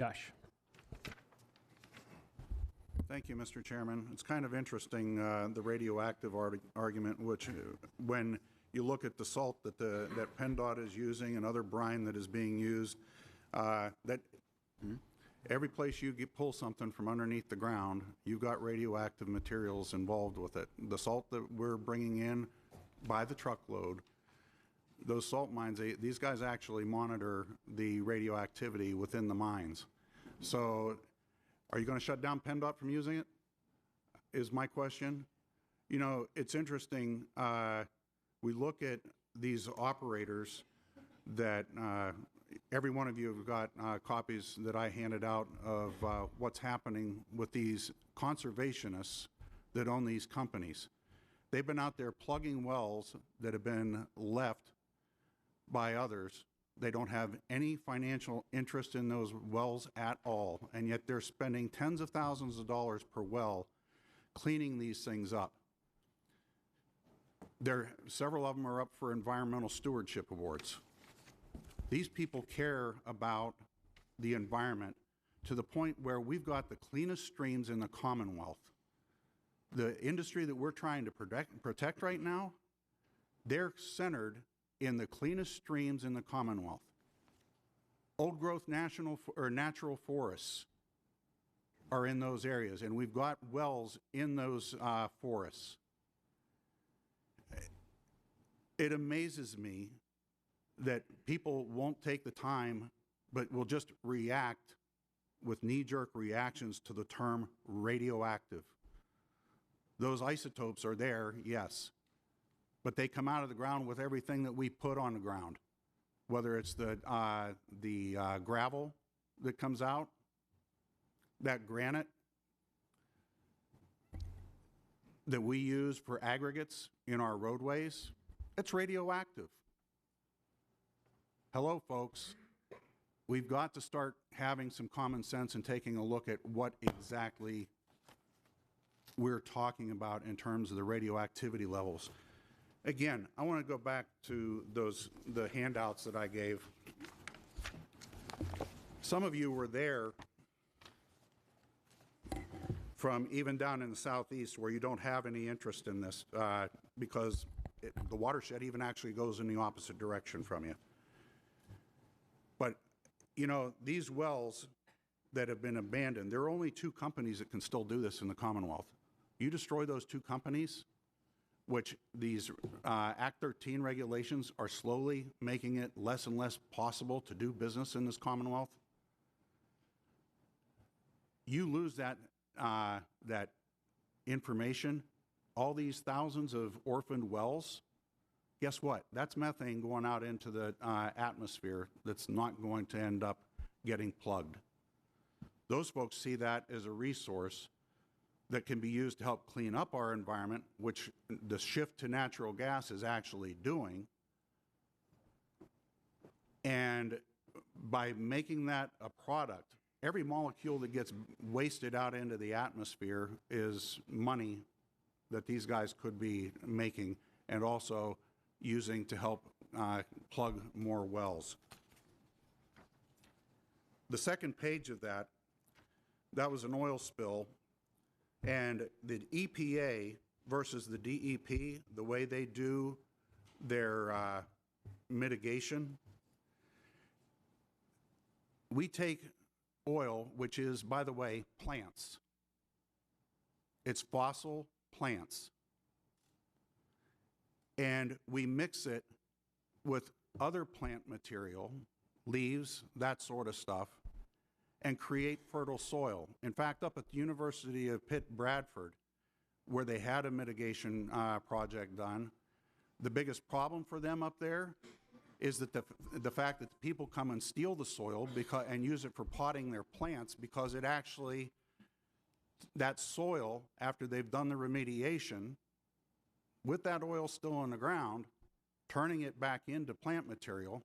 Dush. Thank you, Mr. Chairman. It's kind of interesting, the radioactive argument, which when you look at the salt that that PennDOT is using and other brine that is being used, that every place you pull something from underneath the ground, you've got radioactive materials involved with it. The salt that we're bringing in by the truckload, those salt mines, these guys actually monitor the radioactivity within the mines. So are you going to shut down PennDOT from using it, is my question. You know, it's interesting. We look at these operators that every one of you have got copies that I handed out of what's happening with these conservationists that own these companies. They've been out there plugging wells that have been left by others. They don't have any financial interest in those wells at all, and yet they're spending tens of thousands of dollars per well cleaning these things up. Several of them are up for environmental stewardship awards. These people care about the environment to the point where we've got the cleanest streams in the Commonwealth. The industry that we're trying to protect right now, they're centered in the cleanest streams in the Commonwealth. Old growth natural forests are in those areas, and we've got wells in those forests. It amazes me that people won't take the time, but will just react with knee-jerk reactions to the term radioactive. Those isotopes are there, yes, but they come out of the ground with everything that we put on the ground, whether it's the gravel that comes out, that granite that we use for aggregates in our roadways, it's radioactive. Hello, folks. We've got to start having some common sense and taking a look at what exactly we're talking about in terms of the radioactivity levels. Again, I want to go back to the handouts that I gave. Some of you were there from even down in the southeast where you don't have any interest in this because the watershed even actually goes in the opposite direction from you. But, you know, these wells that have been abandoned, there are only two companies that can still do this in the Commonwealth. You destroy those two companies, which these Act 13 regulations are slowly making it less and less possible to do business in this Commonwealth. You lose that information, all these thousands of orphaned wells, guess what? That's methane going out into the atmosphere that's not going to end up getting plugged. Those folks see that as a resource that can be used to help clean up our environment, which the shift to natural gas is actually doing. And by making that a product, every molecule that gets wasted out into the atmosphere is money that these guys could be making and also using to help plug more wells. The second page of that was an oil spill, and the EPA versus the DEP, the way they do their mitigation, we take oil, which is, by the way, plants. It's fossil plants. And we mix it with other plant material, leaves, that sort of stuff, and create fertile soil. In fact, up at the University of Pitt Bradford, where they had a mitigation project done, the biggest problem for them up there is that the fact that the people come and steal the soil and use it for potting their plants, because it actually, that soil, after they've done the remediation, with that oil still on the ground, turning it back into plant material,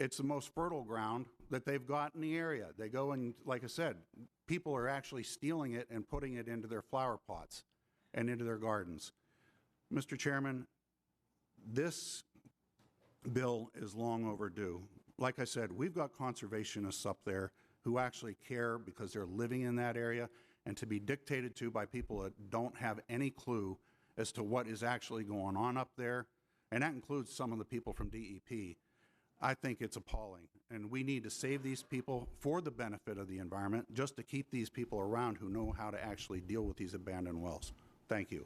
it's the most fertile ground that they've got in the area. They go and, like I said, people are actually stealing it and putting it into their flower pots and into their gardens. Mr. Chairman, this bill is long overdue. like I said, we've got conservationists up there who actually care because they're living in that area, and to be dictated to by people that don't have any clue as to what is actually going on up there, and that includes some of the people from DEP, I think it's appalling. And we need to save these people for the benefit of the environment, just to keep these people around who know how to actually deal with these abandoned wells. Thank you.